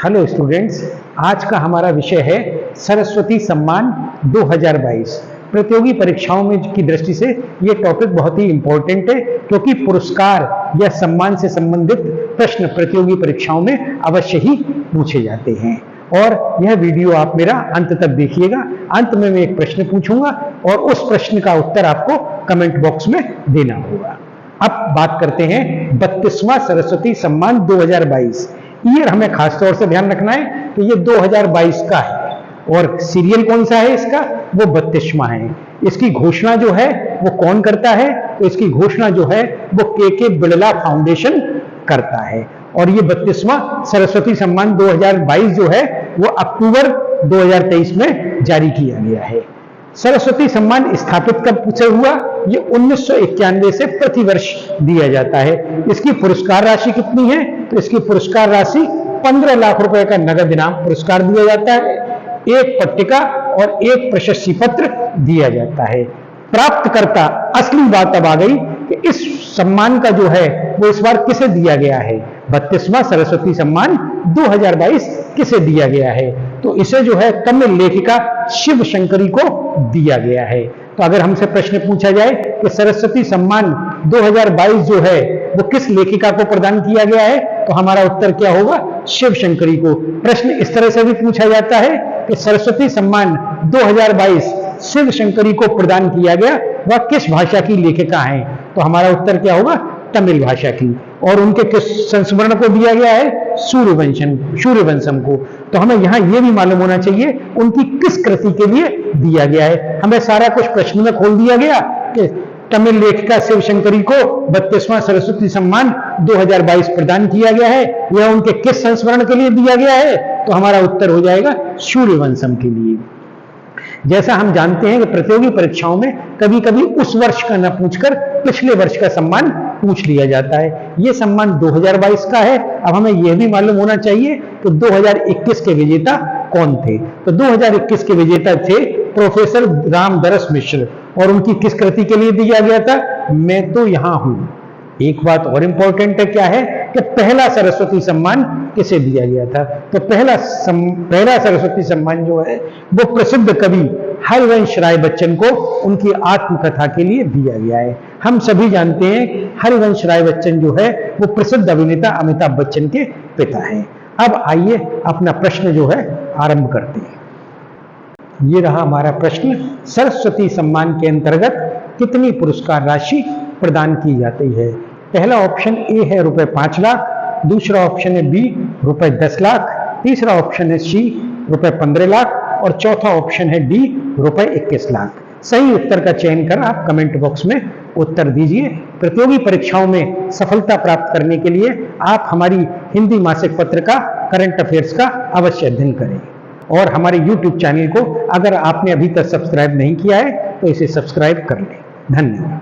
Hello students, आज का हमारा विषय है सरस्वती सम्मान 2022। प्रतियोगी परीक्षाओं में की दृष्टि से ये टॉपिक बहुत ही इंपॉर्टेंट है, क्योंकि पुरस्कार या सम्मान से संबंधित प्रश्न प्रतियोगी परीक्षाओं में अवश्य ही पूछे जाते हैं। और यह वीडियो आप मेरा अंत तक देखिएगा। अंत में मैं एक प्रश्न पूछूंगा और उस प्रश्न का उत्तर आपको कमेंट बॉक्स में देना होगा। अब बात करते हैं 32वां सरस्वती सम्मान 2022। ईयर हमें खासतौर से ध्यान रखना है कि ये 2022 का है और सीरियल कौन सा है इसका, वो 32वां है। इसकी घोषणा जो है वो कौन करता है, तो इसकी घोषणा जो है वो के बिड़ला फाउंडेशन करता है। और ये 32वां सरस्वती सम्मान 2022 जो है वो अक्टूबर 2023 में जारी किया गया है। सरस्वती सम्मान स्थापित कब से हुआ? ये 1991 से प्रतिवर्ष दिया जाता है। इसकी पुरस्कार राशि कितनी है? तो इसकी पुरस्कार राशि 15 लाख रुपए का नगद इनाम पुरस्कार दिया जाता है, एक पट्टिका और एक प्रशस्ति पत्र दिया जाता है। प्राप्तकर्ता, असली बात अब आ गई कि इस सम्मान का जो है वो इस बार किसे दिया गया है। 32वां सरस्वती सम्मान 2022 किसे दिया गया है? तो इसे जो है तमिल लेखिका शिव शंकरी को दिया गया है। तो अगर हमसे प्रश्न पूछा जाए कि सरस्वती सम्मान 2022 जो है वो किस लेखिका को प्रदान किया गया है, तो हमारा उत्तर क्या होगा? शिव शंकरी को। प्रश्न इस तरह से भी पूछा जाता है कि सरस्वती सम्मान 2022 शिव शंकरी को प्रदान किया गया, वह किस भाषा की लेखिका हैं? तो हमारा उत्तर क्या होगा? तमिल भाषा की। और उनके किस संस्मरण को दिया गया है? सूर्यवंशम को। तो हमें यहां यह भी मालूम होना चाहिए उनकी किस कृति के लिए दिया गया है। हमें सारा कुछ प्रश्न में खोल दिया गया कि तमिल लेखिका शिव शंकरी को 32वां सरस्वती सम्मान 2022 प्रदान किया गया है, यह उनके किस संस्मरण के लिए दिया गया है? तो हमारा उत्तर हो जाएगा सूर्यवंशम के लिए। जैसा हम जानते हैं कि प्रतियोगी परीक्षाओं में कभी कभी उस वर्ष का न पूछकर पिछले वर्ष का सम्मान पूछ लिया जाता है। यह सम्मान 2022 का है। अब हमें यह भी मालूम होना चाहिए कि 2021 के विजेता कौन थे। तो 2021 के विजेता थे प्रोफेसर रामदरस मिश्र, और उनकी किस कृति के लिए दिया गया था? मैं तो यहां हूं। एक बात और इंपॉर्टेंट है, क्या है कि पहला सरस्वती सम्मान किसे दिया गया था? तो पहला सरस्वती सम्मान जो है वो प्रसिद्ध कवि हरिवंश राय बच्चन को उनकी आत्मकथा के लिए दिया गया है। हम सभी जानते हैं हरिवंश राय बच्चन जो है वो प्रसिद्ध अभिनेता अमिताभ बच्चन के पिता हैं। अब आइए अपना प्रश्न जो है आरंभ करते हैं। ये रहा हमारा प्रश्न। सरस्वती सम्मान के अंतर्गत कितनी पुरस्कार राशि प्रदान की जाती है? पहला ऑप्शन ए है रुपए 5 लाख, दूसरा ऑप्शन है बी रुपए 10 लाख, तीसरा ऑप्शन है सी रुपए 15 लाख और चौथा ऑप्शन है डी रुपए 21 लाख। सही उत्तर का चयन कर आप कमेंट बॉक्स में उत्तर दीजिए। प्रतियोगी परीक्षाओं में सफलता प्राप्त करने के लिए आप हमारी हिंदी मासिक पत्र का करंट अफेयर्स का अवश्य अध्ययन करें। और हमारे YouTube चैनल को अगर आपने अभी तक सब्सक्राइब नहीं किया है तो इसे सब्सक्राइब कर लें। धन्यवाद।